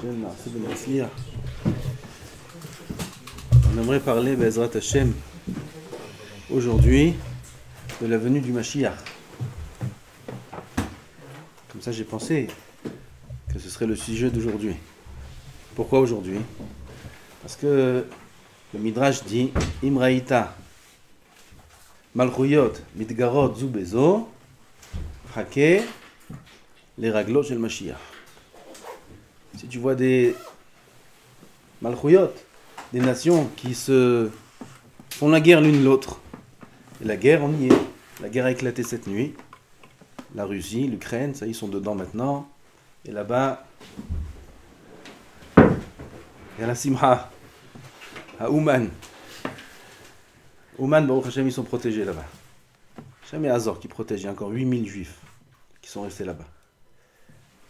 On aimerait parler, Bezrat Hashem, aujourd'hui, de la venue du Mashiach. Comme ça, j'ai pensé que ce serait le sujet d'aujourd'hui. Pourquoi aujourd'hui? Parce que le Midrash dit Imraïta Malchuyot Midgarot Zubezo Hake les raglots shel Mashiach. Si tu vois des Malchuyot, des nations qui se font la guerre l'une l'autre, et la guerre, on y est. La guerre a éclaté cette nuit. La Russie, l'Ukraine, ça, ils sont dedans maintenant. Et là-bas, il y a la Simha, à Ouman. Ouman, Baruch Hashem, ils sont protégés là-bas. Hashem et Azor qui protègent. Il y a encore 8000 juifs qui sont restés là-bas.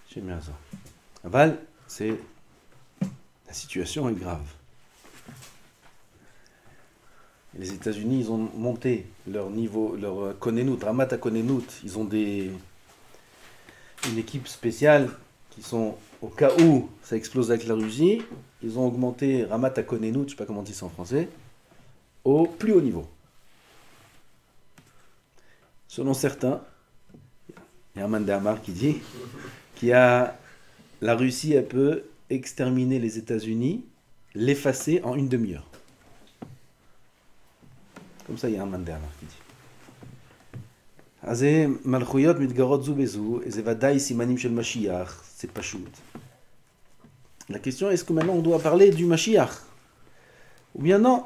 Hashem et Azor. Aval, c'est... La situation est grave. Et les États-Unis, ils ont monté leur niveau, leur Konenut, Ramat Konenut. Ils ont une équipe spéciale qui sont, au cas où ça explose avec la Russie, ils ont augmenté Ramat Konenut, je ne sais pas comment on dit ça en français, au plus haut niveau. Selon certains, il y a un Mandamar qui dit la Russie, elle peut exterminer les États-Unis, l'effacer en une demi-heure. Comme ça, il y a un Mandamar qui dit. Azé Malchuyot Midgarot Zubezu, et Zevadai Simanim Shel Mashiach, c'est pas chout. La question est, est-ce que maintenant on doit parler du Mashiach? Ou bien non?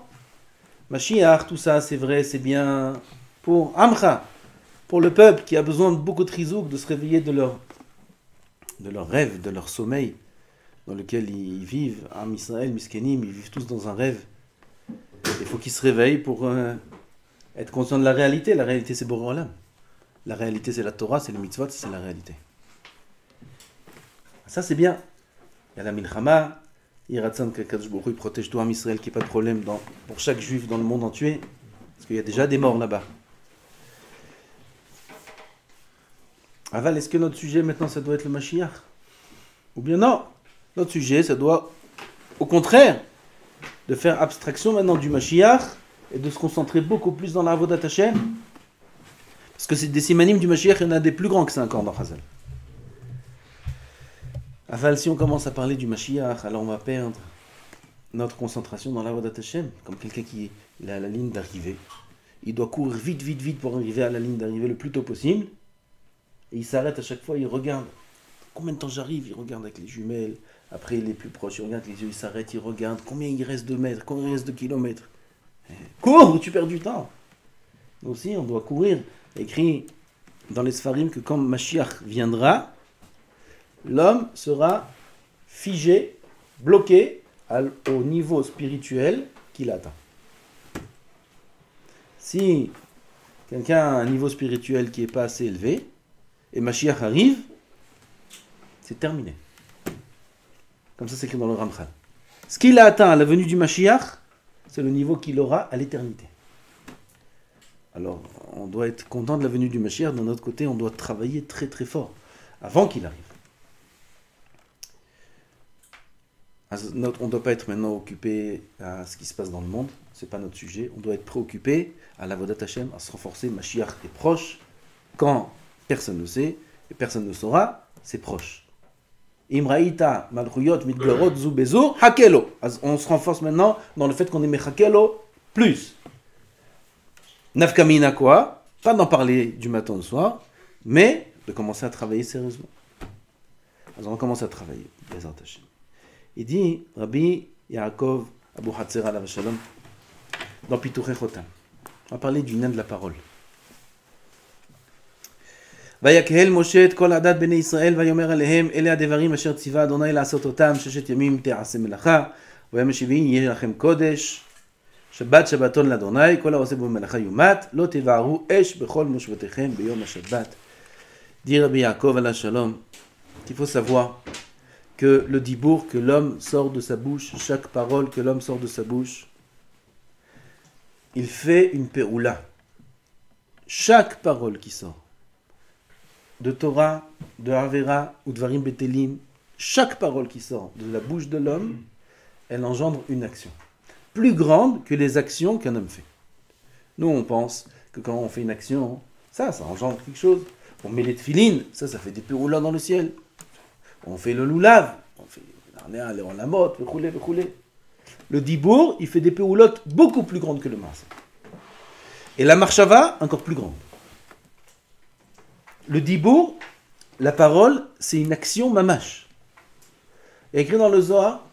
Mashiach, tout ça, c'est vrai, c'est bien pour Amcha, pour le peuple qui a besoin de beaucoup de rizouk, de se réveiller de leur rêve, de leur sommeil, dans lequel ils vivent. Am Israël, Miskenim, ils vivent tous dans un rêve. Il faut qu'ils se réveillent pour être conscients de la réalité. La réalité, c'est Boré Olam. La réalité, c'est la Torah, c'est le mitzvot, c'est la réalité. Ça, c'est bien. Il y a la Milchama, Yiratzan Kakadosh Baruch Hu, il protège tout Am Israël, qu'il n'y ait pas de problème pour chaque juif dans le monde entier, parce qu'il y a déjà des morts là-bas. Aval, est-ce que notre sujet maintenant, ça doit être le Mashiach? Ou bien non? Notre sujet, ça doit, au contraire, de faire abstraction maintenant du Mashiach et de se concentrer beaucoup plus dans la Avodat Hashem. Parce que c'est des simanim du Mashiach, il y en a des plus grands que ça encore dans Chazal. Aval, si on commence à parler du Mashiach, alors on va perdre notre concentration dans la Avodat Hashem, comme quelqu'un qui est à la ligne d'arrivée. Il doit courir vite, vite, vite pour arriver à la ligne d'arrivée le plus tôt possible. Et il s'arrête à chaque fois, il regarde. Combien de temps j'arrive? Il regarde avec les jumelles. Après, il est plus proche, il regarde les yeux, il s'arrête, il regarde. Combien il reste de mètres? Combien il reste de kilomètres? Cours, tu perds du temps. Nous aussi, on doit courir. Écrit dans les Sfarim que quand Mashiach viendra, l'homme sera figé, bloqué au niveau spirituel qu'il atteint. Si quelqu'un a un niveau spirituel qui n'est pas assez élevé, et Mashiach arrive, c'est terminé. Comme ça, c'est écrit dans le Ramchal. Ce qu'il a atteint à la venue du Mashiach, c'est le niveau qu'il aura à l'éternité. Alors, on doit être content de la venue du Mashiach. D'un autre côté, on doit travailler très très fort avant qu'il arrive. On ne doit pas être maintenant occupé à ce qui se passe dans le monde. Ce n'est pas notre sujet. On doit être préoccupé à la Avodat Hashem, à se renforcer. Mashiach est proche. Quand personne ne sait et personne ne saura, c'est proche. Imraïta, Malchuyot, Midgarot, Zubezu, Hakelo. On se renforce maintenant dans le fait qu'on aime Hakelo plus. Nafkamina quoi? Pas d'en parler du matin au soir, mais de commencer à travailler sérieusement. Alors on commence à travailler. Il dit, Rabbi Yaakov Abu Hatzer alav shalom, dans Pituchei Chotam. On va parler du nain de la parole. ויקהל משה את כל עדת בני ישראל ויאמר עליהם אלה הדברים אשר ציווה אדוני לעשות אותם ששת ימים תעשה מלאכה ויום השביעי יהיה לכם קודש שבת שבתון לאדוני כל העושה בו מלאכה יומת לא תבערו אש בכל מושבותיכם ביום השבת. Dit Rabbi Yaakov alav shalom qu'il faut savoir que le dibour que l'homme sort de sa bouche, chaque parole que l'homme sort de sa bouche, il fait une peroula. Chaque parole qui sort de Torah, de Avera ou de Varim Betelim, Chaque parole qui sort de la bouche de l'homme, elle engendre une action. Plus grande que les actions qu'un homme fait. Nous, on pense que quand on fait une action, ça engendre quelque chose. On met les tefilines, ça fait des péroulas dans le ciel. On fait le loulav, on fait la mode, le dibour, il fait des péroulottes beaucoup plus grandes que le maaseh. Et la marshava, encore plus grande. Le dibour, la parole, c'est une action mamash. Il y a écrit dans le Zohar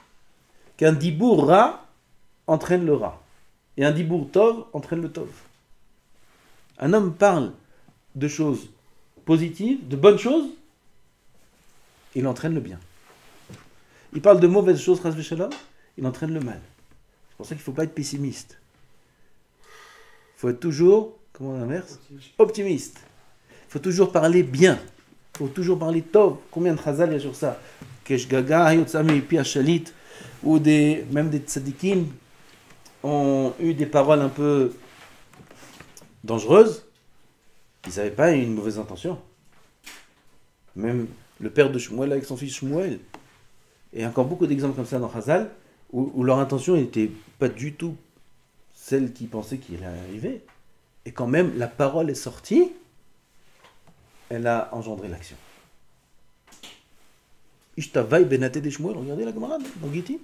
qu'un dibour ra entraîne le ra. Et un dibour tov entraîne le tov. Un homme parle de choses positives, de bonnes choses, il entraîne le bien. Il parle de mauvaises choses, chas v'shalom, il entraîne le mal. C'est pour ça qu'il ne faut pas être pessimiste. Il faut être toujours, comment on inverse ? Optimiste. Il faut toujours parler bien. Il faut toujours parler tov. Combien de chazal il y a sur ça ? Kesh gaga, yotzami pi shalit, ou même des tzadikim ont eu des paroles un peu dangereuses. Ils n'avaient pas une mauvaise intention. Même le père de Shmuel avec son fils Shmuel. Et encore beaucoup d'exemples comme ça dans Chazal, où leur intention n'était pas du tout celle qu'ils pensaient qu'il allait arriver. Et quand même, la parole est sortie, elle a engendré l'action. Ishtavai benate de Shmuel, regardez la camarade dans Giti.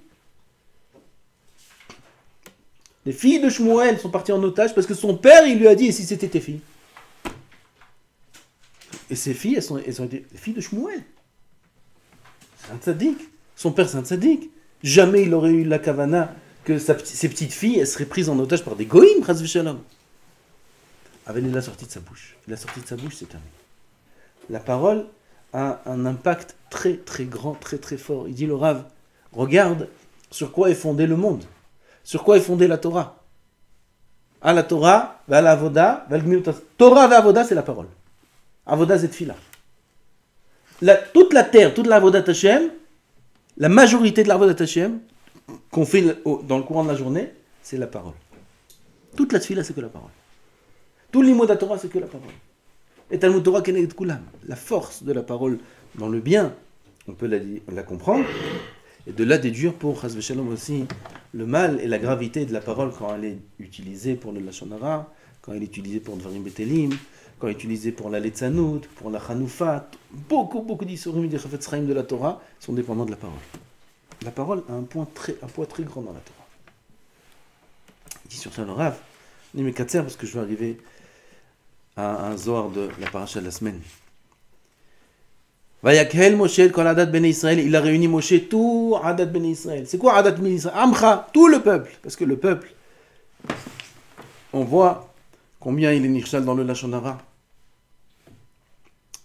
Les filles de Shmuel sont parties en otage parce que son père, il lui a dit, et si c'était tes filles ? Et ces filles, elles ont été les filles de Shmuel. C'est un tzaddik. Son père, c'est un tzaddik. Jamais il aurait eu la kavana que ses petites filles, elles seraient prises en otage par des goïms, chas v'shalom. Avec la sortie de sa bouche. La sortie de sa bouche, c'est terminé. La parole a un impact très, très grand, très, très fort. Il dit le Rav, regarde sur quoi est fondé le monde. Sur quoi est fondée la Torah. À la Torah, à la Avoda, Torah et Avoda, c'est la parole. Avoda c'est tefila. Toute la terre, toute la Avodat Hashem, la majorité de la Avodat Hashem qu'on fait dans le courant de la journée, c'est la parole. Toute la tefila, c'est que la parole. Tout l'imoda Torah, c'est que la parole. Et Talmud Torah keneged kulam. La force de la parole dans le bien, on peut la comprendre, et de là déduire pour chas v'shalom aussi le mal et la gravité de la parole quand elle est utilisée pour le lashon hara, quand elle est utilisée pour dvarim betelim, quand elle est utilisée pour la letzanout, pour la chanoufa. Beaucoup d'issurim des chafetz chaim de la Torah sont dépendants de la parole. La parole a un poids très grand dans la Torah. Il dit sur ça le Rav, mais katser, parce que je vais arriver à un zohar de la paracha de la semaine. Vayakhel Moshe kol adat ben Israël, il a réuni Moshe tout adat ben Israël. C'est quoi adat ben Israël? Amcha, tout le peuple, parce que le peuple, on voit combien il est nirchal dans le lashon hara.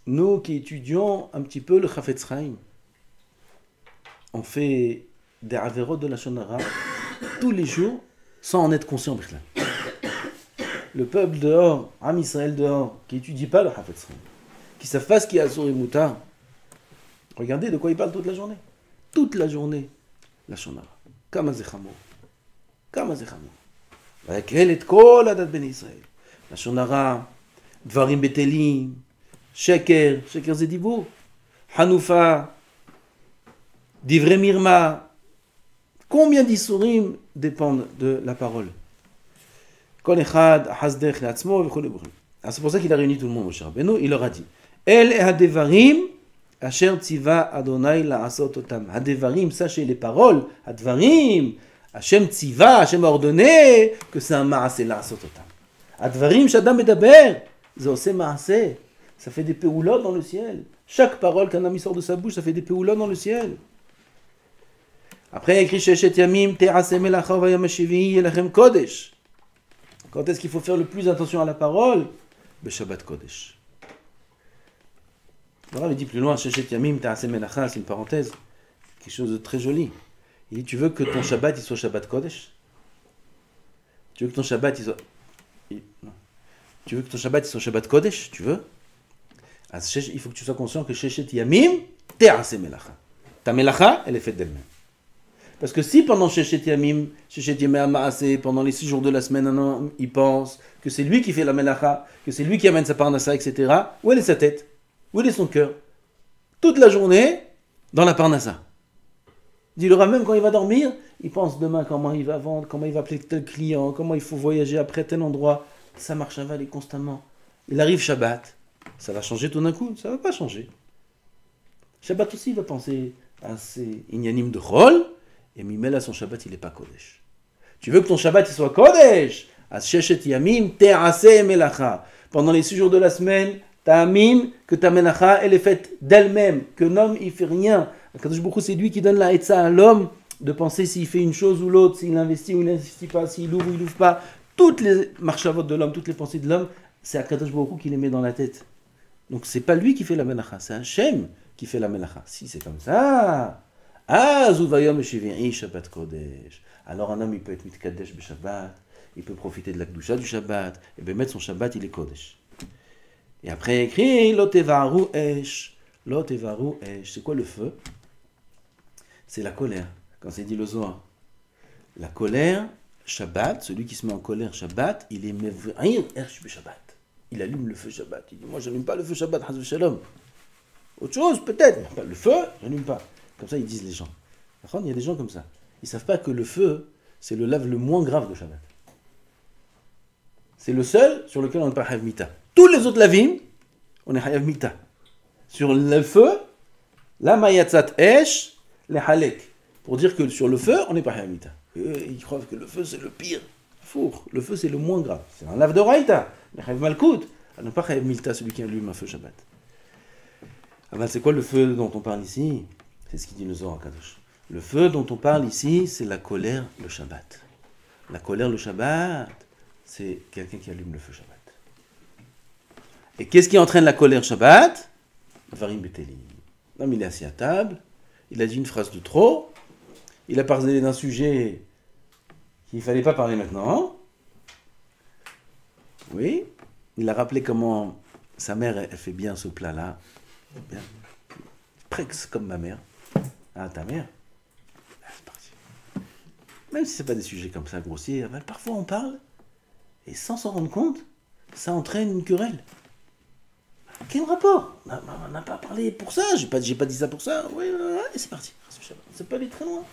Nous qui étudions un petit peu le chafetz chaim, on fait des averot de lashon hara tous les jours sans en être conscient. Le peuple dehors, Am Israël dehors, qui n'étudie pas le chafetz chaim, qui ne savent pas ce qu'il y a sur les moutards, regardez de quoi il parle toute la journée. Toute la journée, lashon hara. Kama ze chamor. Kama ze chamor. Vayakhel et kol adat ben Israël. lashon hara, dvarim betelim, sheker זה דיבור, hanoufa, divrei mirma. Combien d'issurim dépendent de la parole? Kol echad hasdech le'atzmo v'chol v'chol. C'est pour ça qu'il a réuni tout le monde, Moshe Rabbeinu. Il leur a dit, El et hadevarim asher tziva Adonai la'asot otam. Hadevarim, sachez les paroles, hadvarim, Hashem tziva, Hashem a ordonné que c'est un ma'aseh la'asot otam. Hadvarim shadam medaber, זה עושה מעשה. Ça fait des péoulots dans le ciel. Chaque parole qu'un ami sort de sa bouche, ça fait des péoulots dans le ciel. Après, il y a écrit Sheshet Yamim, Te'aseh melacha v'yom hashivi'i yelachem kodesh. Quand est-ce qu'il faut faire le plus attention à la parole? Shabbat Kodesh. Le Rav dit plus loin, Sheshet Yamim, Te'aseh melacha, c'est une parenthèse, quelque chose de très joli. Il dit, tu veux que ton Shabbat il soit Shabbat Kodesh? Tu veux que ton Shabbat il soit... Non. Tu veux que ton Shabbat il soit Shabbat Kodesh? Tu veux? Il faut que tu sois conscient que Sheshet Yamim, Te'aseh melacha. Ta melacha, elle est faite d'elle-même. Parce que si pendant Sheshet Yamim Ma'aseh, pendant les 6 jours de la semaine, un homme, il pense que c'est lui qui fait la melacha, que c'est lui qui amène sa parnassa, etc., où elle est sa tête? Où est son cœur? Toute la journée, dans la Parnassa. Il dit le Rav, même quand il va dormir, il pense demain comment il va vendre, comment il va appeler tel client, comment il faut voyager après tel endroit. Ça marche à valer constamment. Il arrive Shabbat, ça va changer tout d'un coup? Ça ne va pas changer. Shabbat aussi, il va penser à ses inyanim de Chol, et Mimel à son Shabbat, il n'est pas Kodesh. Tu veux que ton Shabbat il soit Kodesh? À Sheshet Yamim, Te'aseh Melacha. Pendant les 6 jours de la semaine, Ta'amin, que ta Melacha, elle est faite d'elle-même, que l'homme, il fait rien. Kadosh Baruch Hu, c'est lui qui donne la Etza à l'homme, de penser s'il fait une chose ou l'autre, s'il investit ou il n'investit pas, s'il ouvre ou il n'ouvre pas. Toutes les marchavot de l'homme, toutes les pensées de l'homme, c'est à Kadosh Baruch Hu qui les met dans la tête. Donc c'est pas lui qui fait la Melacha, c'est Hachem qui fait la Melacha. Si c'est comme ça, Shabbat Kodesh. Alors un homme, il peut être mitkadesh be Shabbat, il peut profiter de la Kedusha du Shabbat, et bien mettre son Shabbat, il est Kodesh. Et après écrit, Lo tevaru esh. Lo tevaru esh. C'est quoi le feu? C'est la colère. Quand c'est dit le Zohar. La colère, Shabbat, celui qui se met en colère Shabbat, il est mev'ir ersh be Shabbat. Il allume le feu Shabbat. Il dit, moi je n'allume pas le feu Shabbat, Chas v'Shalom. Autre chose peut-être, mais le feu, je n'allume pas. Comme ça ils disent les gens. Il y a des gens comme ça. Ils ne savent pas que le feu, c'est le lave le moins grave de Shabbat. C'est le seul sur lequel on n'est pas Hayav Mita. Tous les autres lavim, on est Hayav Mita. Sur le feu, la Mayatzat Esh, les Halek. Pour dire que sur le feu, on n'est pas Hayav Mita. Ils croient que le feu, c'est le pire. Four. Le feu, c'est le moins grave. C'est un lave de Raïta. Les Hayav Malkout. On n'est pas Hayav Mita, celui qui allume un feu Shabbat. Alors, c'est quoi le feu dont on parle ici? C'est ce qu'il dit le Zohar Kadosh. Le feu dont on parle ici, c'est la colère, le Shabbat. La colère, le Shabbat, c'est quelqu'un qui allume le feu Shabbat. Et qu'est-ce qui entraîne la colère Shabbat? Dvarim Betelim. L'homme, il est assis à table, il a dit une phrase de trop, il a parlé d'un sujet qu'il ne fallait pas parler maintenant. Oui, il a rappelé comment sa mère, elle fait bien ce plat-là. Bien. Prex comme ma mère. Ah, ta mère? C'est parti. Même si ce n'est pas des sujets comme ça grossiers, parfois on parle, et sans s'en rendre compte, ça entraîne une querelle. Quel rapport? On n'a pas parlé pour ça, j'ai pas dit ça pour ça. Oui, et c'est parti. C'est pas aller très loin.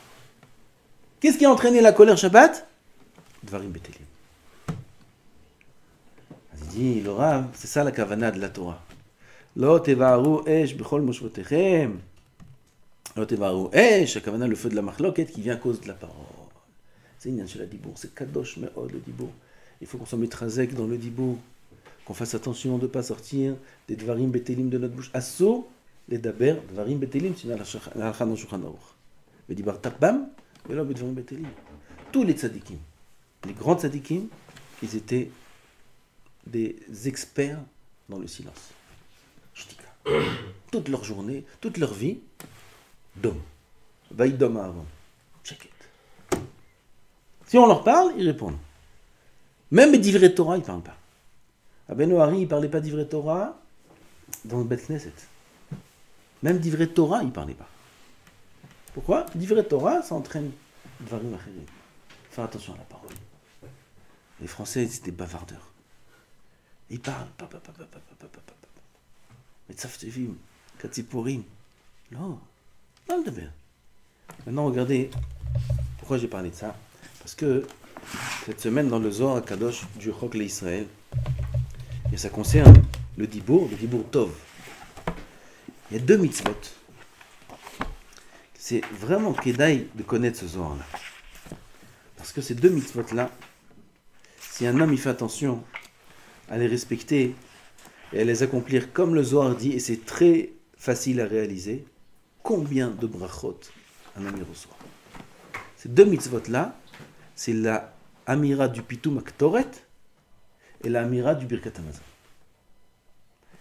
Qu'est-ce qui a entraîné la colère Shabbat? Dvarim Betelim. Il dit, le Rav, c'est ça la kavana de la Torah. Lo tevaru esh b'chol moshvotechem. Lo tevaru esh, la kavana, le feu de la machloket qui vient à cause de la parole. C'est une chez la dibour, c'est kadosh me'od le dibour. Il faut qu'on s'en mette razek dans le dibour, qu'on fasse attention de ne pas sortir des dvarim betelim de notre bouche. Asso, les daber, dvarim betelim, c'est la halakha dans Shulchan Aruch. Mais dibar tapbam, et là, dvarim betelim. Tous les tzadikim, les grands tzadikim, ils étaient des experts dans le silence. Shtika. Toute leur journée, toute leur vie, dom. Vaïdom avant. Check it. Si on leur parle, ils répondent. Même les divrei Torah, ils ne parlent pas. Rabbeinu Hari, il ne parlait pas divrei Torah dans le Bet Knesset. Même divrei Torah, il ne parlait pas. Pourquoi? Divrei Torah, ça entraîne dvarim acherim. Faire attention à la parole. Les Français, c'était bavardeurs. Ils parlent. Mais tzavtevim, katziporim. Non, non, de bien. Maintenant, regardez pourquoi j'ai parlé de ça. Parce que cette semaine, dans le Zohar Kadosh du Chok l'Israël, et ça concerne le Dibour Tov. Il y a 2 mitzvot. C'est vraiment kedaï de connaître ce Zohar-là. Parce que ces 2 mitzvot-là, si un homme il fait attention à les respecter et à les accomplir comme le Zohar dit, et c'est très facile à réaliser, combien de brachot un homme reçoit. Ces 2 mitzvot-là, c'est la amira du Pitum Aktoret et la amira du Birkat Hamazon.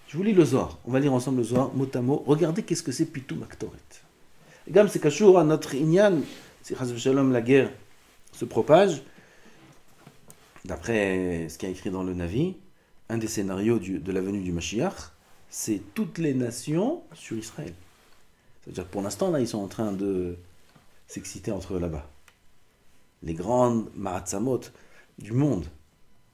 Je vous lis le Zohar. On va lire ensemble le Zohar, mot à mot. Regardez qu'est-ce que c'est Pitum Aktoret. Et comme c'est cachour à notre Inyan, si Chas v'Shalom la guerre se propage, d'après ce qu'il y a écrit dans le Navi, un des scénarios de la venue du Mashiach, c'est toutes les nations sur Israël. C'est-à-dire pour l'instant, là, ils sont en train de s'exciter entre eux là-bas. Les grandes maratzamot du monde.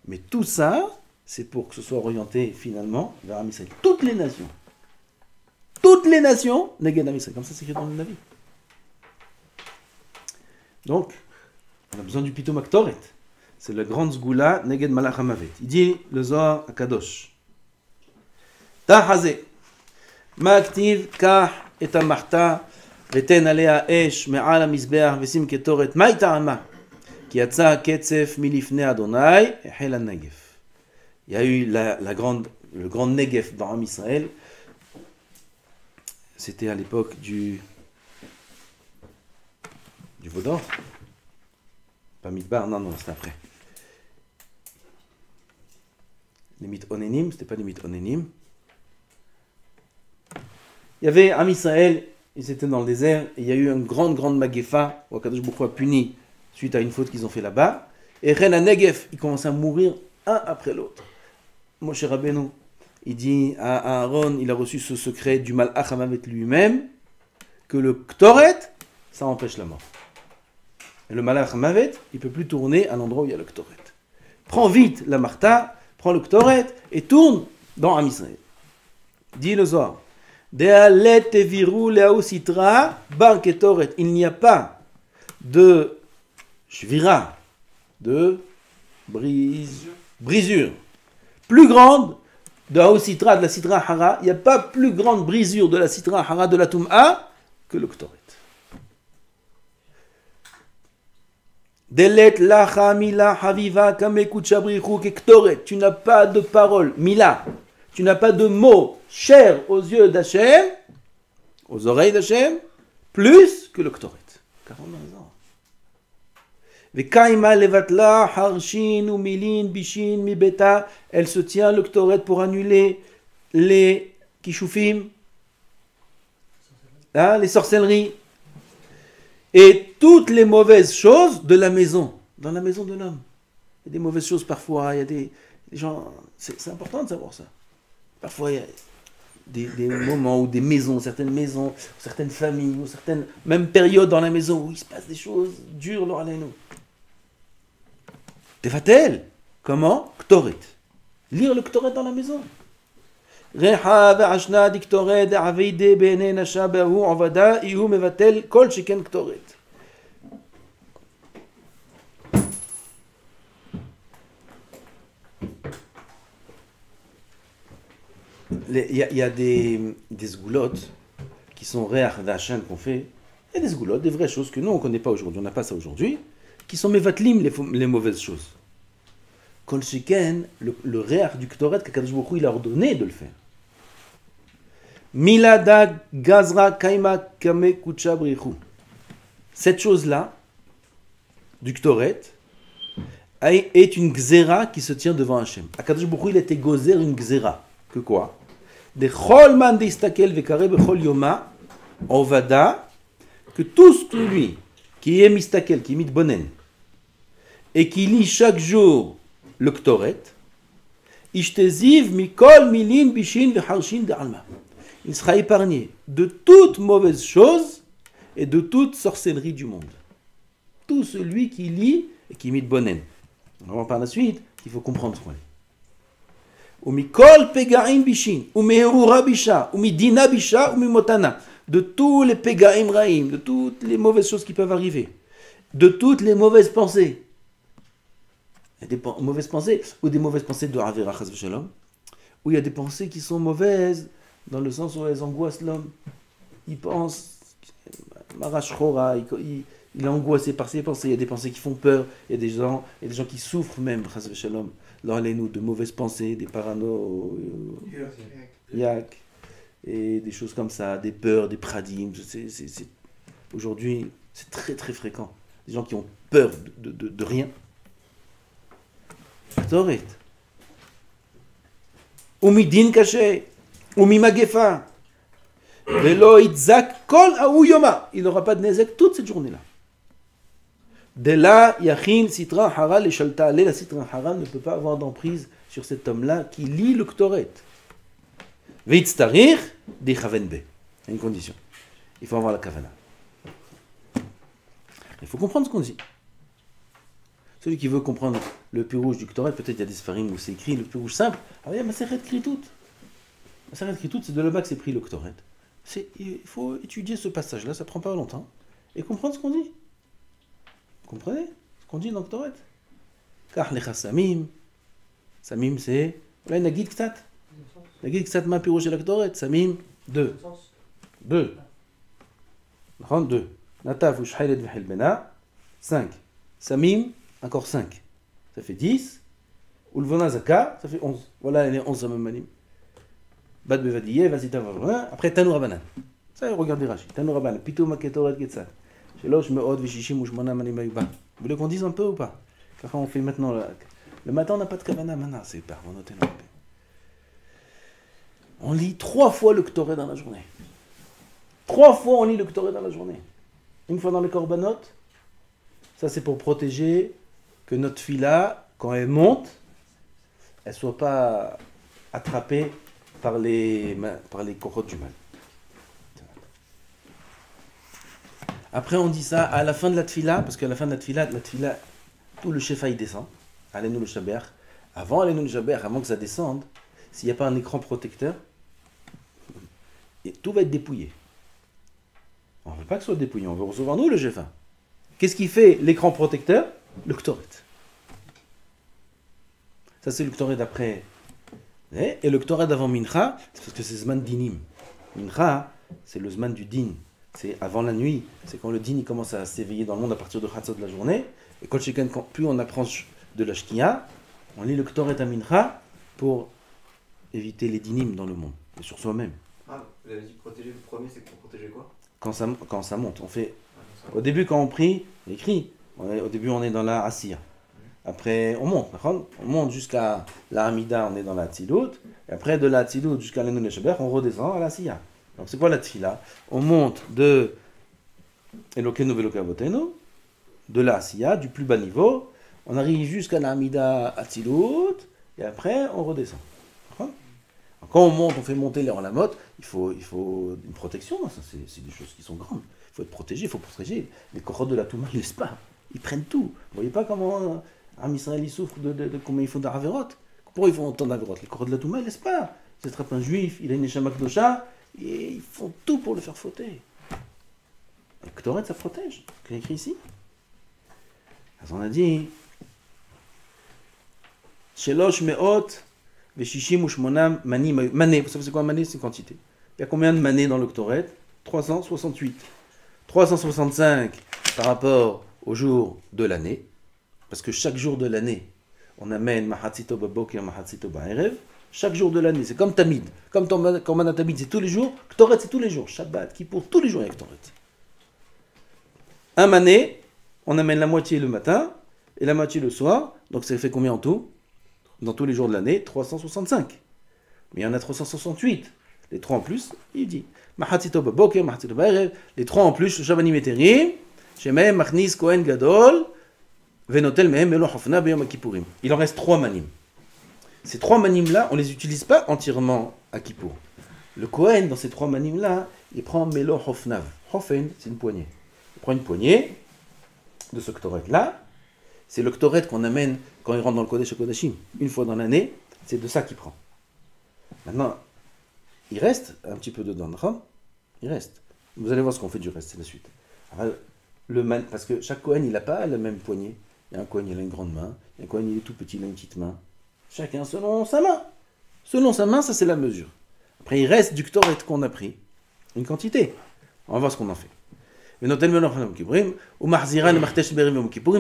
Mais tout ça, c'est pour que ce soit orienté finalement vers Am Israël. Toutes les nations toutes les nations, Neged Am Israël. Comme ça, c'est écrit dans le Navi. Donc, on a besoin du Pitoum Aktoret. C'est le grand Zgoula, Neged Malach Hamavet. Il dit le Zohar à Kadosh. Tahazé. Ma'aktiv kah et amarta. ותן עליה אש מעל המזבח ושים קטורת, מה טעמה? כי יצא הקצף מלפני אדוני, החל הנגף. Il y a eu le grand Negev dans Am Israël. C'était à l'époque du Vaudan. Pas Midbar, non, c'était après. Les mythes onénimes, c'était pas les mythes onénimes. Il y avait Am Israël. Ils étaient dans le désert et il y a eu une grande Magefa où Akadosh Baruch Hu a puni suite à une faute qu'ils ont fait là-bas. Et Ren Negev, ils commençaient à mourir un après l'autre. Moshe Rabbeinu, il dit à Aaron, il a reçu ce secret du Malach Hamavet lui-même, que le Ktoret, ça empêche la mort. Et le Malach Hamavet, il ne peut plus tourner à l'endroit où il y a le Ktoret. Prends vite la Martha, prends le Ktoret et tourne dans Am Israël. Dit le Zohar. Il n'y a pas de shvira, de brisure plus grande de Haositra, de la Sitra Hara. Il n'y a pas plus grande brisure de la Sitra Hara, de la Tum'a, que le Ktoret. Delet lacha mila haviva kamekut shabrichu ke Ktoret. Tu n'as pas de parole, mila. Tu n'as pas de mots chers aux yeux d'Hachem, aux oreilles d'Hachem, plus que le Ktoret. Car on a raison. Vekaima levatla harshin umilin bishin mibeta. Elle se tient le Ktoret pour annuler les kishufim, les sorcelleries et toutes les mauvaises choses de la maison, dans la maison de l'homme. Il y a des mauvaises choses parfois, il y a des gens. C'est important de savoir ça. Parfois, il y a des moments où des maisons, certaines familles, ou certaines même périodes dans la maison où il se passe des choses dures, leur nous. Tefatel. Comment? Ktoret. Lire le Ktoret dans la maison. Reha ve'ashna di Ktoret de'aveide be'ene nasha be'ahu avada ihu mevatel kol sheken Ktoret. Il y a des zgoulottes qui sont réach d'Hachem qu'on fait. Il y a des zgoulottes, des vraies choses que nous on ne connaît pas aujourd'hui, on n'a pas ça aujourd'hui, qui sont mevatlim les mauvaises choses. Kol sheken, le réach du Ktoret, qu'Akadosh Baruch Hu il a ordonné de le faire. Milada gazra kaima kame kucha brichu. Cette chose-là, du Ktoret, est une gzera qui se tient devant Hachem. Akadosh Baruch Hu il a été gozer une gzera. Que quoi? De chol man deistakel vekare bechol yoma ovada, que tout celui qui est mistakel, qui est mitbonen, et qui lit chaque jour le Ktoret, ishteziv mikol milin bishin veharshin de alma. Il sera épargné de toute mauvaise chose et de toute sorcellerie du monde. Tout celui qui lit et qui est mitbonen. On va voir par la suite qu'il faut comprendre ce qu'on lit. Umikol pegaim bishin, umehurura bisha, umidina bisha, umimotana. De tous les pegaim raim, de toutes les mauvaises choses qui peuvent arriver, de toutes les mauvaises pensées. Il y a des mauvaises pensées, ou des mauvaises pensées de Avera Chas v'Shalom, ou il y a des pensées qui sont mauvaises, dans le sens où elles angoissent l'homme. Il pense, Marash Chora, il est angoissé par ses pensées. Il y a des pensées qui font peur, il y a des gens qui souffrent même, Chas v'Shalom. Nous de mauvaises pensées, des paranoïaques, et des choses comme ça, des peurs, des pradim. Aujourd'hui, c'est très très fréquent. Des gens qui ont peur de rien. Ktoret. Umidin kaché, umimagefa. Velo itzak kol aou yoma. Il n'aura pas de nezek toute cette journée-là. De là, Yachin Sitra Hara le Shalta Ale, la Sitra Hara ne peut pas avoir d'emprise sur cet homme-là qui lit le Ktoret. Veitztarir di Chavenbe. Il y a une condition. Il faut avoir la Kavana. Il faut comprendre ce qu'on dit. Celui qui veut comprendre le pirouge du Ktoret, peut-être il y a des sfarim où c'est écrit le pirouge simple. Ah oui, Maseret Kritout. Maseret Kritout, c'est de là-bas que c'est pris le Ktoret. Il faut étudier ce passage-là, ça prend pas longtemps, et comprendre ce qu'on dit. Vous comprenez ce qu'on dit dans le Torah? Car les samim, samim c'est... Là, il y a Nagid Ktat. Nagid Ktat ma piroche la Torah, samim, 2. 2. 32. Nataf ou shhaylet v'hilbena, 5. Samim, encore 5. Ça fait 10. Ulvona Zaka, ça fait 11. Voilà les 11 samamanim. Bad bevadiye, vasita vavra. Après, Tanou Rabanan. Ça, regardez Rashi. Tanou Rabanan. Pito maketoret ketzat. Shelosh me'od v'shishim u'shmona manim ayuba. Vous voulez qu'on dise un peu ou pas? Car on fait maintenant le matin, on n'a pas de kavana, maintenant, c'est pas. On lit 3 fois le Ktoret dans la journée. 3 fois on lit le Ktoret dans la journée. Une fois dans les korbanot. Ça, c'est pour protéger que notre fila, quand elle monte, elle ne soit pas attrapée par les korotes du mal. Après, on dit ça à la fin de la tfila, parce qu'à la fin de la tfila, tout le shefa il descend. Allez-nous le shaber. Avant allez-nous le shaber, avant que ça descende, s'il n'y a pas un écran protecteur, tout va être dépouillé. On ne veut pas que ce soit dépouillé, on veut recevoir nous le shefa. Qu'est-ce qui fait l'écran protecteur? Le Ktoret. Ça, c'est le Ktoret d'après. Et le Ktoret d'avant Mincha, c'est parce que c'est Zman Dinim. Mincha, c'est le Zman du Din. C'est avant la nuit. C'est quand le Din il commence à s'éveiller dans le monde à partir de Chatzot de la journée. Et quand plus on approche de la Shkia, on lit le Ktoret à Mincha pour éviter les Dinim dans le monde. Et sur soi-même. Ah, vous avez dit protéger le premier, c'est pour protéger quoi? Quand ça monte, on fait. Au début, quand on prie, on écrit. Au début, on est dans la Asiya. Après, on monte jusqu'à la Hamida, on est dans la Tzilut. Et après, de la Tzilut jusqu'à l'Enon Shaber, on redescend à la Asiya. Donc, c'est quoi la Tfila? On monte de Elokenu Velokavotenu, de la Asiya, du plus bas niveau. On arrive jusqu'à la Hamida à Tzilut. Et après, on redescend. Quand on monte, on fait monter les Olamot, il faut une protection. Ça, c'est des choses qui sont grandes. Il faut être protégé, il faut protéger. Les Korot de la Touma, ils laissent pas. Ils prennent tout. Vous voyez pas comment un Israël souffre de combien ils font d'Averot? Pourquoi ils font autant d'Averot? Les Korot de la Touma, ils laissent pas. Ils attrapent un juif, il a une Neshama Kdosha, et ils font tout pour le faire fauter. Le Ktoret, ça protège. C'est écrit ici. On a dit Shelosh me'ot veshishim u'shmonam mani. Mané, vous savez c'est quoi mané? C'est une quantité. Il y a combien de mané dans le Ktoret? 368. 365 par rapport au jour de l'année, parce que chaque jour de l'année, on amène Mahatzito Babok et Mahatzito Ba'erev. Chaque jour de l'année, c'est comme Tamid. Comme Korban Tamid, c'est tous les jours. Ktoret, c'est tous les jours. Shabbat, Kippour, tous les jours avec Ktoret. Un mané, on amène la moitié le matin et la moitié le soir. Donc ça fait combien en tout? Dans tous les jours de l'année, 365. Mais il y en a 368. Les 3 en plus, il dit Mahatzito Babok, Mahatzito Ba'erev. Les 3 en plus, Shabbanim et Terim. Shemem Machnis Kohen Gadol. Venotel Mehem Melo Hofna Beyom Kippourim. Il en reste 3 manim. Ces 3 manim-là, on ne les utilise pas entièrement à Kippour. Le Kohen, dans ces 3 manim-là, il prend Melo Hofnav. Hofen, c'est une poignée. Il prend une poignée de ce Ktoret-là. C'est le Ktoret qu'on amène quand il rentre dans le Kodesh Kodashim. Une fois dans l'année, c'est de ça qu'il prend. Maintenant, il reste un petit peu dedans. Il reste. Vous allez voir ce qu'on fait du reste, c'est la suite. Alors, parce que chaque Kohen, il n'a pas la même poignée. Il y a un Kohen, il a une grande main. Il y a un Kohen, il est tout petit, il a une petite main. Chacun selon sa main. Selon sa main, ça c'est la mesure. Après, il reste du Ktoret qu'on a pris. Une quantité. On va voir ce qu'on en fait.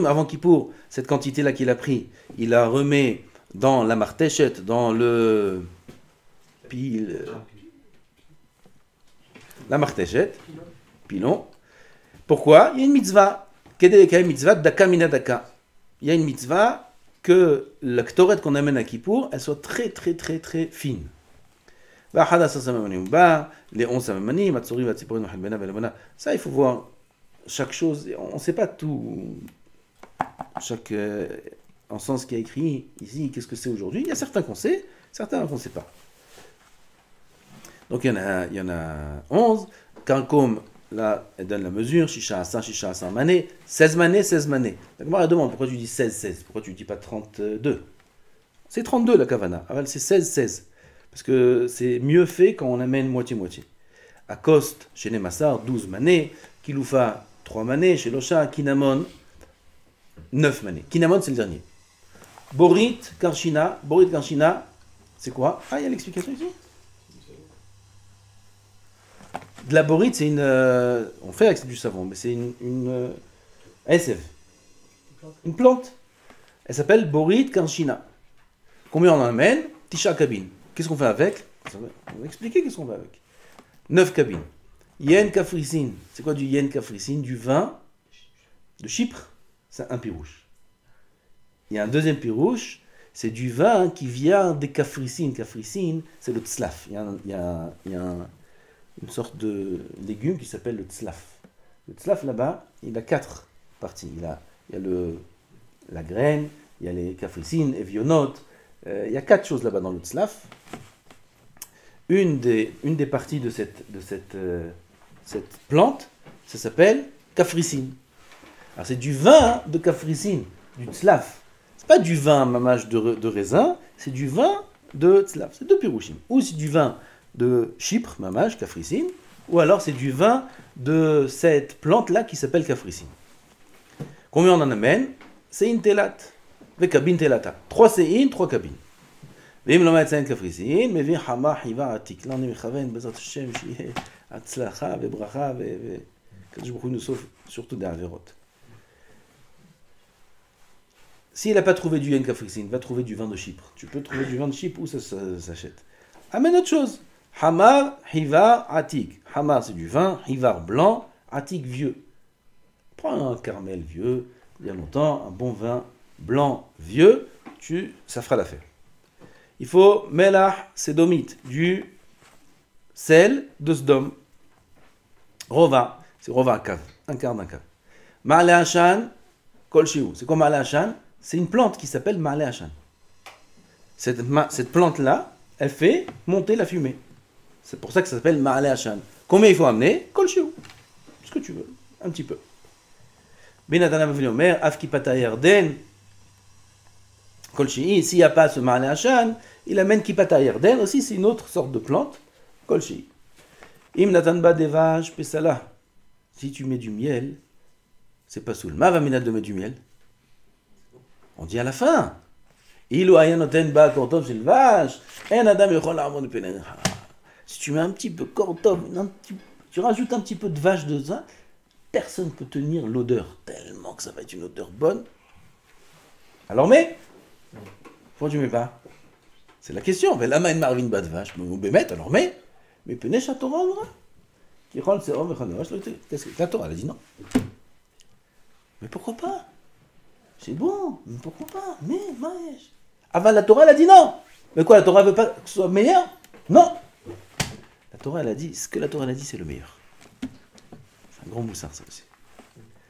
Avant Kippour, cette quantité-là qu'il a pris, il la remet dans la martéchet, dans le la martéchet, pilon. Pourquoi? Il y a une mitzvah. Mitzvah daka mina daka. Il y a une mitzvah que la Ktoret qu'on amène à Kippour, elle soit très très très très fine. Les 11 samamanim, ça il faut voir chaque chose, on ne sait pas tout, chaque en sens qui a écrit ici, qu'est-ce que c'est aujourd'hui. Il y a certains qu'on sait, certains qu'on ne sait pas. Donc il y en a 11, quand comme là, elle donne la mesure, Shisha Asa mané, 16 mané, 16 mané. La Gemara demande pourquoi tu dis 16, 16, pourquoi tu ne dis pas 32? C'est 32 la Kavana, c'est 16, 16. Parce que c'est mieux fait quand on amène moitié-moitié. Akost, chez Nemassar, 12 manées. Kiloufa, 3 manées. Chez Losha, Kinamon, 9 manées. Kinamon, c'est le dernier. Borit, Karshina, c'est quoi? Ah, il y a l'explication ici. De la borite, c'est une. On fait avec du savon, mais c'est une SF. Une plante. Elle s'appelle borite Karshina. Combien on en amène? Tisha cabine. Qu'est-ce qu'on fait avec? On va expliquer qu'est-ce qu'on fait avec. 9 cabines. Yen Kafricine. C'est quoi du yen Kafricine? Du vin de Chypre. C'est un pirouche. Il y a un deuxième pirouche. C'est du vin qui vient des Kafricines. Kafricine, c'est le tzlaf. Il y a une sorte de légume qui s'appelle le tzlaf. Le tzlaf, là-bas, il a 4 parties. Il y a la graine, il y a les Kafricines, évionotes. Il y a 4 choses là-bas dans le tzlaf. Une des parties de cette plante, ça s'appelle Kafricine. Alors c'est du vin de Kafricine, du tzlaf. C'est pas du vin mamage de raisin, c'est du vin de tzlaf. C'est 2 pirouchim. Ou c'est du vin de Chypre, mamage, Kafricine, ou alors c'est du vin de cette plante-là qui s'appelle Kafricine. Combien on en amène? C'est une telat. Vekabin telata. 3 séines, 3 cabines. ואם לא מייצאים קפריסין, מביא חמה חיבה עתיק. לנו מכוון בעזרת השם שיהיה הצלחה וברכה וקדוש ברוך הוא נוסוף surtout des עבירות. S'il n'a pas trouvé du yen Kafricine, va trouver du vin de Chypre. Tu peux trouver du vin de Chypre où ça s'achète. Amène autre chose. Hamar, Hivar, Atik. Hamar, c'est du vin. Hivar, blanc. Atik, vieux. Prends un carmel vieux, il y a longtemps, un bon vin blanc vieux, ça fera l'affaire. Il faut Melah, Sédomite, du sel de Sdom. Rova, c'est Rova, un quart d'un cave. Ma'ale Hashan, Kol Shiu. C'est quoi Ma'ale Hashan? C'est une plante qui s'appelle Ma'ale Hashan. Cette plante-là, elle fait monter la fumée. C'est pour ça que ça s'appelle Ma'ale Hashan. Combien il faut amener? Kol Shiu. Ce que tu veux, un petit peu. Benatana Mavli Omer, Afkipata Yerden, Kol Shi'i. S'il n'y a pas ce Ma'ale Hashan, il amène Kipata Yerden aussi, c'est une autre sorte de plante. Kol Shi'i. Im Natanba Devaj Pesala. Si tu mets du miel, c'est pas soul. Ma va de mettre du miel. On dit à la fin. Ilu ayanoten ba kortov shel vache, en adam yochol la'amod penecha. Si tu mets un petit peu kortov, tu rajoutes un petit peu de vache de ça, personne ne peut tenir l'odeur, tellement que ça va être une odeur bonne. Alors mais, pourquoi tu mets pas? C'est la question. Mais la main marvin bas de vache, mais vous mettre alors mais penecha Torah vrai. Qu'est-ce que la Torah elle a dit non? Mais pourquoi pas? C'est bon, mais pourquoi pas? Mais Maëch. Avant la Torah elle a dit non. Mais quoi, la Torah veut pas que ce soit meilleur? Non. La Torah elle a dit, ce que la Torah elle a dit c'est le meilleur. C'est un grand moussard ça aussi.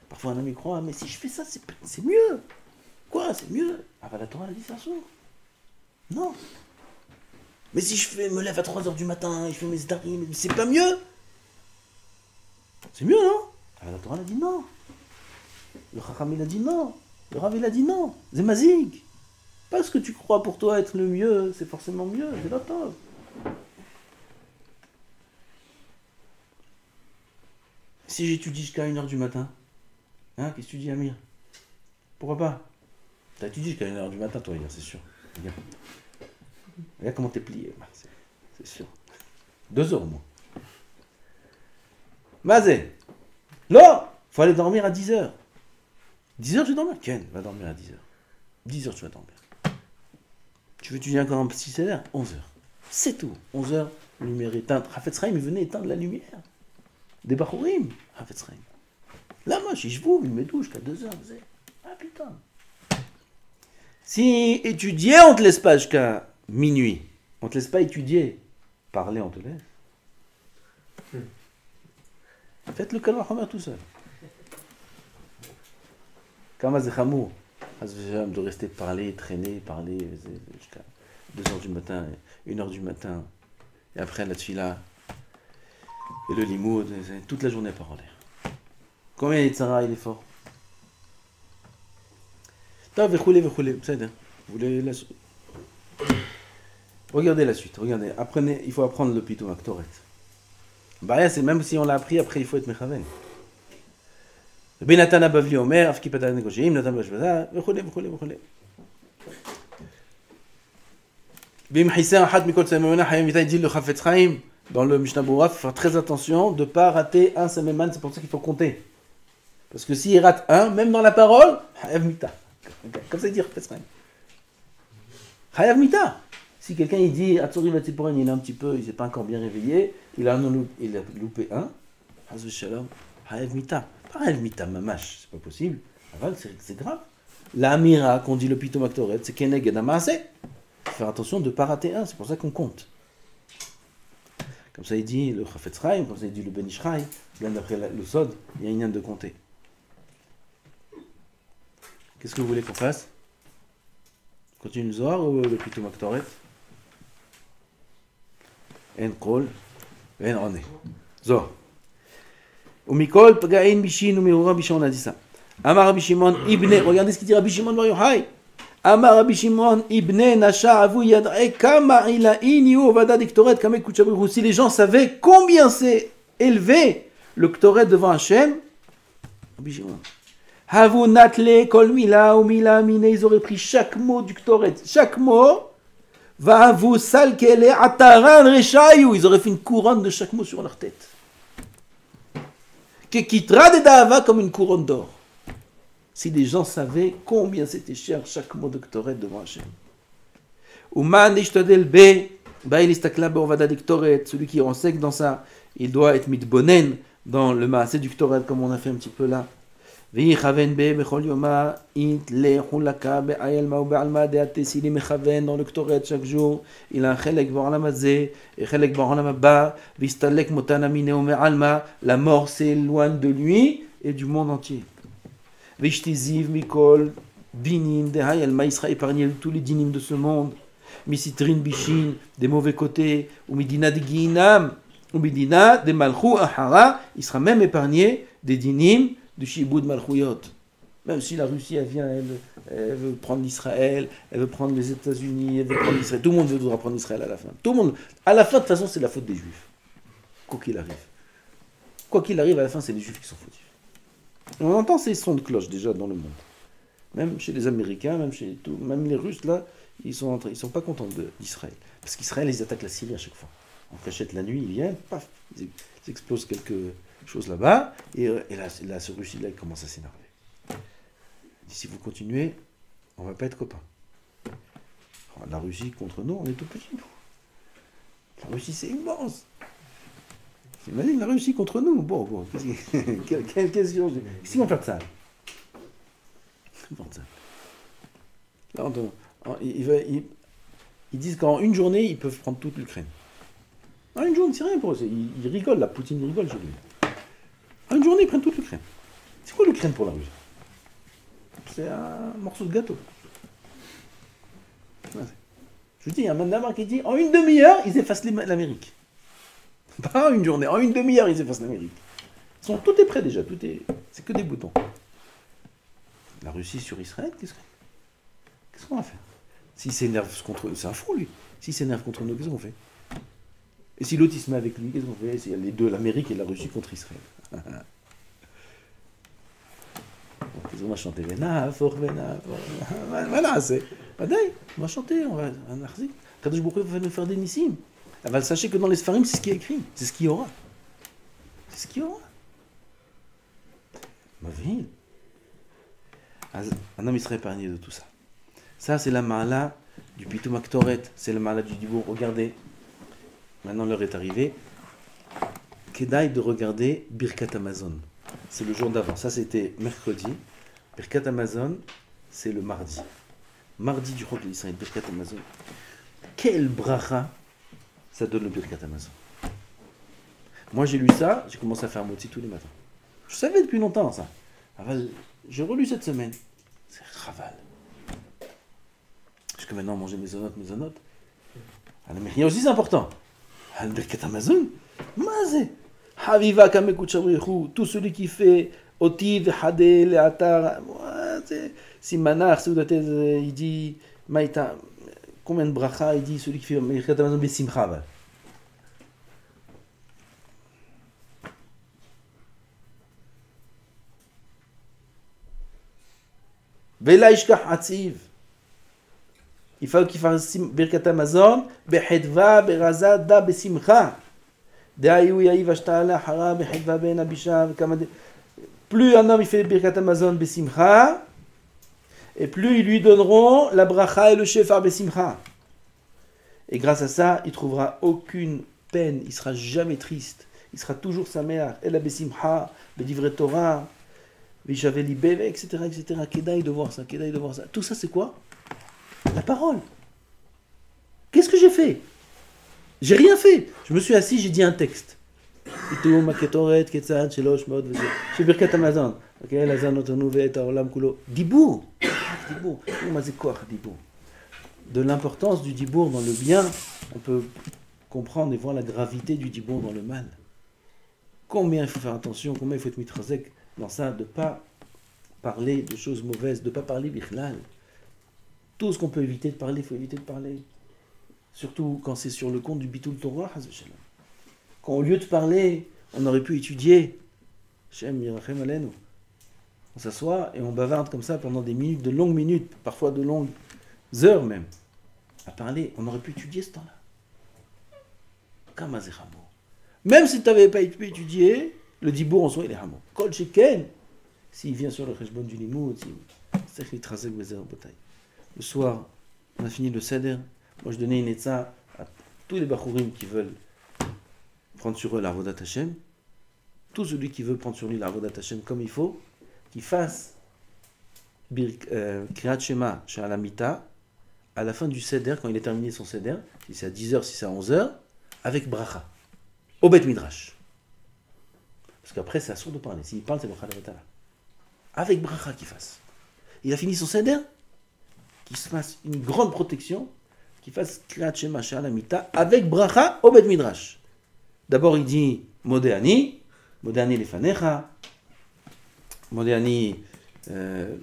Parfois un ami croit, mais si je fais ça c'est mieux. Quoi, c'est mieux? Avant la Torah elle a dit c'est un sourd. Non. Mais si me lève à 3h du matin, et je fais mes starim, c'est pas mieux? C'est mieux, non? La Torah a dit non. Le Chacham il a dit non. Le Rav il a dit non. C'est mazik. Parce que tu crois pour toi être le mieux, c'est forcément mieux. C'est la Torah. Si j'étudie jusqu'à 1h du matin, hein, qu'est-ce que tu dis, Amir? Pourquoi pas? T'as étudié jusqu'à 1h du matin, toi, hier, c'est sûr. Regarde comment t'es plié, c'est sûr. 2 heures au moins. Mazé. Là, il faut aller dormir à 10h. 10h, tu vas dormir? Ken, va dormir à 10h. 10h, tu vas dormir. Tu veux étudier encore un petit salaire? 11h. C'est tout. 11h, lumière éteinte. Hafetz Chaim, il venait éteindre la lumière. Des Bachurim. Hafetz Chaim. Là, moi, je vous, il me douche jusqu'à 2h. Ah putain. Si étudier, on te laisse pas jusqu'à minuit. On te laisse pas étudier. Parler, on te laisse. Faites le Kalva Chomer tout seul. Kama c'est chamour. De rester parler, traîner, parler jusqu'à 2h du matin, 1h du matin. Et après la tfila. Et le limoud, toute la journée à parler. Combien il est fort? Regardez la suite, regardez. Apprenez, il faut apprendre le Pitou Aktoret. Bah, c'est même si on l'a appris, après il faut être mechaven. Rabbi Nathan Abavli Omer, Afki Patan Negoshim, Nathan Bashbaza, וכולי. Bim Hissar Hat Mikol Samemana Hayam Vita, il dit le Chafetz Chaim, dans le Mishnah Berurah, il faut faire très attention de ne pas rater un Sameman, c'est pour ça qu'il faut compter. Parce que s'il rate un, même dans la parole, Hayav Mita. Comme ça il dit Chafetz Chaim. Hayav Mita. Si quelqu'un il dit Atzori Vatziporen, il est un petit peu, il ne s'est pas encore bien réveillé, il a loupé un, Hazu Shalom, Hayav Mita. Pas Hayav Mita Mamash, c'est pas possible. Aval, c'est grave. La Amira qu'on dit le Pitoum Aktoret, c'est Keneged Amaase. Faire attention de ne pas rater un, c'est pour ça qu'on compte. Comme ça il dit le Chafetz Chaim, comme ça il dit le Ben Ish Chai, bien d'après le Sod, il y a une de compter. Qu'est-ce que vous voulez qu'on fasse? Continue le Zohar ou le Pitoum Aktoret? En Kol, En One. Zohar. Ou Mikol, Pagaïn, Bishin, ou Mirura, Bishin, on a dit ça. Amar Rabbi Shimon, Ibne, regardez ce qu'il dit Rabbi Shimon Bar Yochai. Amar Rabbi Shimon, Ibne, Nasha, Avu, Yadre, Kama, Ila, Iniu, Vada, Diktoret, Kame, Kuchabrou. Si les gens savaient combien c'est élevé le Ktoret devant Hachem, Rabbi Shimon. Havu, Natle, Kol, Mila, ou Mila, Mine, ils auraient pris chaque mot du Ktoret. Chaque mot, Vahavu, Salkele, Ataran, Reshayou. Ils auraient fait une couronne de chaque mot sur leur tête. Kekitra de Dahava comme une couronne d'or. Si les gens savaient combien c'était cher chaque mot de Ktoret devant Hachem. Uman ishtadel be, ba'il istakla be'ovada de Ktoret, celui qui enseigne dans ça, il doit être mitbonen dans le maaseh du Ktoret comme on a fait un petit peu là. Ve'ichaven be bechol yoma it lechulaka be'ayel ma'u be'alma de'ate s'il est mechaven dans le Ktoret chaque jour, il a un chelek ba'olam hazeh et chelek ba'olam haba, v'istalek motana mineu me'alma, la mort s'éloigne de lui et du monde entier. Vishtiziv Mikol, Binim, Dehai, Alma, il sera épargné de tous les dinim de ce monde. Misitrin Bishin, des mauvais côtés, ou Midina de Guinam, ou Midina de Malchou Ahara, il sera même épargné des dinim du Shiboud Malchouyot. Même si la Russie, elle vient, elle veut prendre l'Israël, elle veut prendre les États-Unis, elle veut prendre l'Israël. Tout le monde voudra prendre l'Israël à la fin. Tout le monde. À la fin, de toute façon, c'est la faute des Juifs. Quoi qu'il arrive. Quoi qu'il arrive, à la fin, c'est les Juifs qui sont fautifs. On entend ces sons de cloche déjà dans le monde. Même chez les Américains, même les Russes, là, ils sont pas contents d'Israël. Parce qu'Israël, ils attaquent la Syrie à chaque fois. En cachette la nuit, ils viennent, paf, ils explosent quelque chose là-bas, et là, ce Russie-là, il commence à s'énerver. Si vous continuez, on va pas être copains. Alors, la Russie contre nous, on est tout petits, nous. La Russie, c'est immense. Imagine la Russie contre nous. Bon, quelle question. Qu'est-ce qu'ils vont faire de ça? Là, ils disent qu'en une journée, ils peuvent prendre toute l'Ukraine. En une journée, c'est rien pour eux. Ils rigolent, la Poutine rigole chez lui. En une journée, ils prennent toute l'Ukraine. C'est quoi l'Ukraine pour la Russie? C'est un morceau de gâteau. Je vous dis, il y a un mandamar qui dit en une demi-heure, ils effacent l'Amérique. Pas en une journée, en une demi-heure, ils effacent l'Amérique. Tout est prêt déjà, c'est que des boutons. La Russie sur Israël, qu'est-ce qu'on va faire? S'il s'énerve contre nous, c'est un fou lui. S'il s'énerve contre nous, qu'est-ce qu'on fait? Et si l'autre il se met avec lui, qu'est-ce qu'on fait? C'est les deux, l'Amérique et la Russie contre Israël. Qu'est-ce qu'on va chanter? Voilà, c'est. On va chanter, on va narzer. Kadosh Baruch Hu va nous faire des nissim. Sachez que dans les Sfarim, c'est ce qui est écrit. C'est ce qu'il y aura. C'est ce qu'il y aura. Ma vie. Un homme, il serait épargné de tout ça. Ça, c'est la ma'ala du Pitoum Aktoret. C'est la ma'ala du Dibour. Regardez. Maintenant, l'heure est arrivée. Kedaï de regarder Birkat Amazon. C'est le jour d'avant. Ça, c'était mercredi. Birkat Amazon, c'est le mardi. Mardi du Chok d'Israël. Birkat Amazon. Quel bracha ça donne le Birkat Amazon. Moi, j'ai lu ça, j'ai commencé à faire motzi tous les matins. Je savais depuis longtemps ça. J'ai relu cette semaine. C'est raval. Jusque maintenant, manger mes zonotes. Mais il y a aussi, c'est important. Le Birkat Amazon, mazé. Haviva kamekut shabrichu, tout celui qui fait otiv, hadé, leatar, simanach, il dit, maïta. Combien de bracha il dit celui qui fait Birkat Amazon besimcha? Vela ishkach atziv. Il faut qu'il fasse Birkat Hamazon, Behedva, Beraza, Da, Besimcha. Plus un homme il fait Birkat Hamazon Besimcha, et plus ils lui donneront la bracha et le shefar Besimcha. Et grâce à ça, il trouvera aucune peine, il sera jamais triste, il sera toujours sameach, et la Besimcha, Bedivre Torah, Vishavé Libé, etc., etc. Kedaï de voir ça, Kedaï de voir ça. Tout ça c'est quoi? La parole. Qu'est-ce que j'ai fait? J'ai rien fait. Je me suis assis, j'ai dit un texte. Dibour. Dibour. De l'importance du dibour dans le bien, on peut comprendre et voir la gravité du dibour dans le mal. Combien il faut faire attention, combien il faut être mitrazek dans ça, de ne pas parler de choses mauvaises, de ne pas parler bichlal. Tout ce qu'on peut éviter de parler, il faut éviter de parler. Surtout quand c'est sur le compte du Bitul Torah, quand au lieu de parler, on aurait pu étudier. Shem Yirachem Aleinu. On s'assoit et on bavarde comme ça pendant des minutes, de longues minutes, parfois de longues heures même, à parler. On aurait pu étudier ce temps-là. Kamazechamo. Même si tu n'avais pas pu étudier, le dibour en soi, il est hamo. Kol sheken, s'il vient sur le cheshbon du limoud, c'est qu'il trasek bezer bataille. Le soir, on a fini le seder. Moi, je donnais une etza à tous les bachourim qui veulent prendre sur eux l'avodat Hashem. Tout celui qui veut prendre sur lui l'avodat Hashem comme il faut, qu'il fasse Kriyat Shema Sha'alamita à la fin du seder, quand il a terminé son seder, si c'est à 10h, si c'est à 11h, avec bracha, au Bet Midrash. Parce qu'après, c'est assourd de parler. S'il parle, c'est bracha de Betala. Avec bracha qu'il fasse. Il a fini son seder, qu'il se fasse une grande protection, qu'il fasse Kriyat Shema Sha'alamita avec bracha au Bet Midrash. D'abord, il dit Modéani Lefanecha, Modéani. Le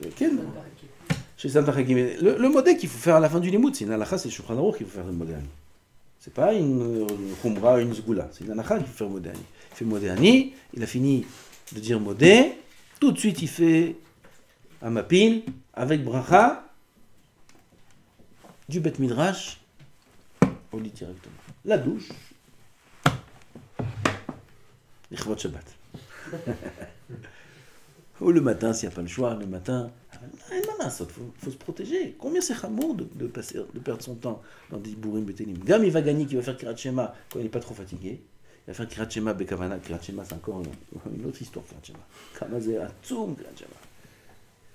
modé qu'il faut faire à la fin du limoud, c'est une halakha, c'est le Shulchan Aruch qu'il faut faire le modéani. C'est pas une khumra, une zgoula, c'est une halakha qu'il faut faire le modéani. Il fait modéani, il a fini de dire modé, tout de suite il fait un mapil avec bracha du Bet Midrash au lit directement. La douche. L'Ichvot Shabbat. Ou le matin, s'il n'y a pas le choix, le matin, il faut se protéger. Combien c'est chamour de perdre son temps dans des bourrim betelim. Gam il va gagner, qui va faire Kriyat Shema quand il n'est pas trop fatigué. Il va faire Kriyat Shema bekavana. Kriyat Shema, c'est encore une autre histoire, Kriyat Shema. Kamazé atzum Kriyat Shema.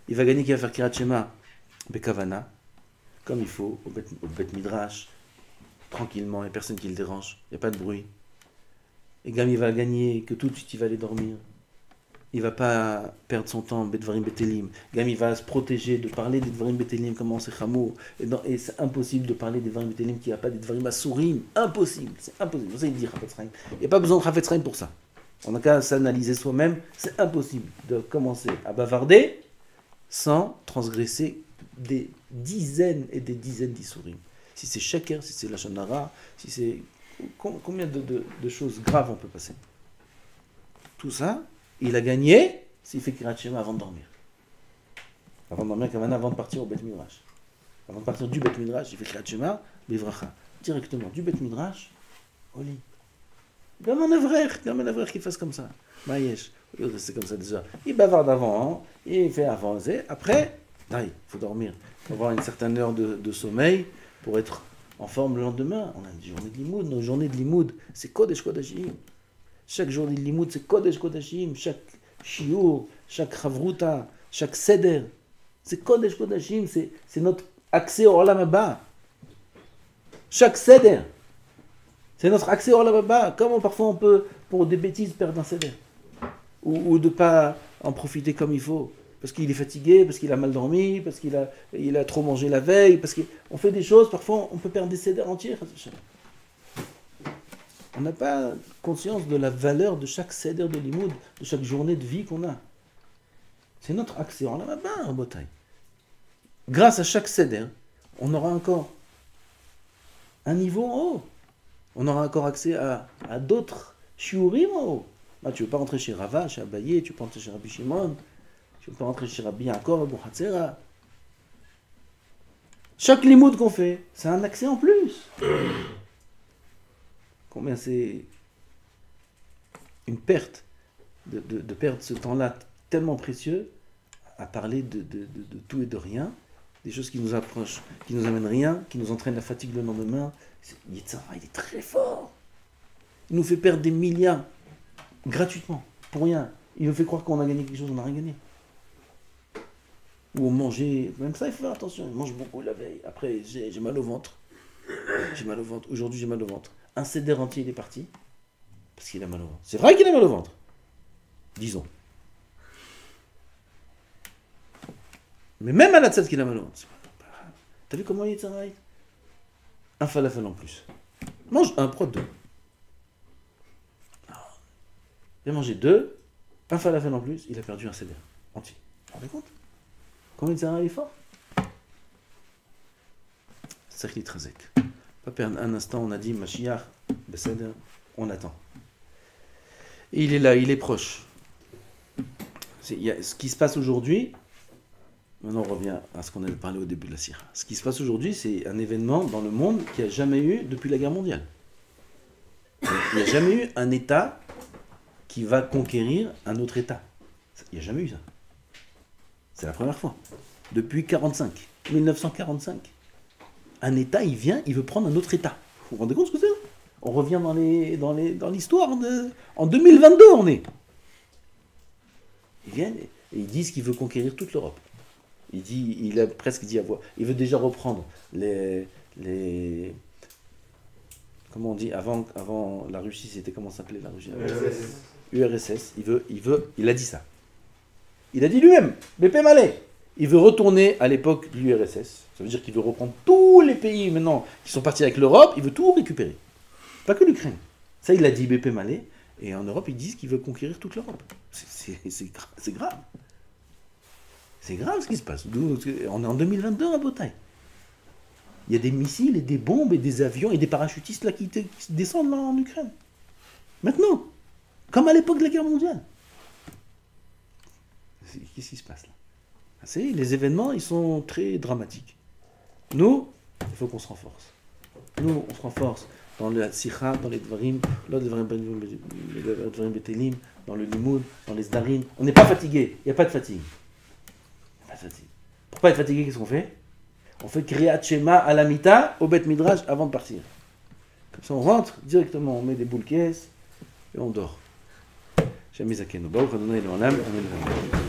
Il va gagner, qui va faire Kriyat Shema bekavana, comme il faut, au Bet Midrash, tranquillement, il n'y a personne qui le dérange, il n'y a pas de bruit. Et Gam il va gagner, que tout de suite il va aller dormir. Il ne va pas perdre son temps, Bedvarim Betelim. Gam il va se protéger de parler des Dvarim Betelim, comment c'est chamour. Et c'est impossible de parler des Dvarim Betelim qui n'a pas des Dvarim Asurim. Impossible, c'est impossible. Pour ça, il dit Chafetz Chaim. Il n'y a pas besoin de Chafetz Chaim pour ça. On n'a qu'à s'analyser soi-même. C'est impossible de commencer à bavarder sans transgresser des dizaines et des dizaines d'Isurim. Si c'est Sheker, si c'est Lashon Hara, si c'est... Combien de choses graves on peut passer? Tout ça, il a gagné s'il fait Kriyat Shema avant de dormir. Avant de dormir, avant de partir au Bet Midrash. Avant de partir du Bet Midrash, il fait Kriyat Shema, Bivracha. Directement du Bet Midrash au lit. Comme un Evrech qui fasse comme ça. Maïesh, c'est comme ça déjà. Il bavarde avant, il fait avant, après, il faut dormir. Il faut avoir une certaine heure de sommeil pour être en forme le lendemain. On a une journée de limoud. Nos journées de limoud, c'est Kodesh Kodashim. Chaque journée de limoud, c'est Kodesh Kodashim. Chaque shiur, chaque chavruta, chaque seder, c'est Kodesh Kodashim. C'est notre accès au Olam Haba. Chaque seder, c'est notre accès au Olam Haba. Comment parfois on peut, pour des bêtises, perdre un seder ou de ne pas en profiter comme il faut. Parce qu'il est fatigué, parce qu'il a mal dormi, parce qu'il a trop mangé la veille, parce qu'on fait des choses, parfois on peut perdre des cédères entiers. On n'a pas conscience de la valeur de chaque cédère de limoud, de chaque journée de vie qu'on a. C'est notre accès, on l'a pas en bataille. Grâce à chaque cédère, on aura encore un niveau en haut. On aura encore accès à d'autres shiurim en haut. Là, tu ne veux pas rentrer chez Rava, chez Abaye, tu ne veux pas rentrer chez Rabbi Shimon, tu ne peux pas rentrer chez Rabbi Yaakov, Abu Hatzera. Chaque limoud qu'on fait, c'est un accès en plus. Combien c'est une perte de perdre ce temps-là tellement précieux à parler de tout et de rien, des choses qui nous approchent, qui nous amènent rien, qui nous entraînent la fatigue le lendemain. Yetzirah, il est très fort. Il nous fait perdre des milliards gratuitement, pour rien. Il nous fait croire qu'on a gagné quelque chose, on n'a rien gagné. Ou on mangeait, même ça il faut faire attention, on mange beaucoup la veille. Après j'ai mal au ventre. J'ai mal au ventre. Aujourd'hui j'ai mal au ventre. Un céder entier il est parti parce qu'il a mal au ventre. C'est vrai qu'il a mal au ventre. Disons. Mais même à la tête qu'il a mal au ventre. T'as vu comment il est travail? Un falafel en plus. Mange un, prends deux. Il a mangé deux, un falafel en plus, il a perdu un céder entier. Vous vous rendez compte? Comment il est fort? C'est qu'il est très sec. Pas perdre un instant, on a dit Mashiach, Besséder, on attend. Et il est là, il est proche. Ce qui se passe aujourd'hui, maintenant on revient à ce qu'on avait parlé au début de la Sira. Ce qui se passe aujourd'hui, c'est un événement dans le monde qui n'a jamais eu depuis la guerre mondiale. Il n'y a jamais eu un État qui va conquérir un autre État. Il n'y a jamais eu ça. C'est la première fois. Depuis 1945. Un État, il vient, il veut prendre un autre État. Vous vous rendez compte ce que c'est? On revient dans l'histoire. En 2022, on est. Ils viennent et ils disent qu'il veut conquérir toute l'Europe. Il a presque dit à voix. Il veut déjà reprendre les comment on dit, avant la Russie, c'était comment s'appelait la Russie? URSS. Il a dit ça. Il a dit lui-même, BP Malais, il veut retourner à l'époque de l'URSS. Ça veut dire qu'il veut reprendre tous les pays maintenant qui sont partis avec l'Europe, il veut tout récupérer. Pas que l'Ukraine. Ça, il l'a dit BP Malais. Et en Europe, ils disent qu'il veut conquérir toute l'Europe. C'est grave. C'est grave ce qui se passe. On est en 2022 à Botaï. Il y a des missiles et des bombes et des avions et des parachutistes là qui descendent là en Ukraine. Maintenant. Comme à l'époque de la guerre mondiale. Qu'est-ce qui se passe là? Les événements, ils sont très dramatiques. Nous, il faut qu'on se renforce. Nous, on se renforce dans le Sikha, dans les Dvarim, dans le Betelim, dans le Limoud, dans les Zdarim. On n'est pas fatigué. Il n'y a pas de fatigue. Pour pas être fatigué, qu'est-ce qu'on fait? On fait Kriyat Shema à la Mita, au Bet Midrash, avant de partir. Comme ça, on rentre directement, on met des boules caisses et on dort. Shem Yizakenu. Baruch Adonai Le'olam. Amen.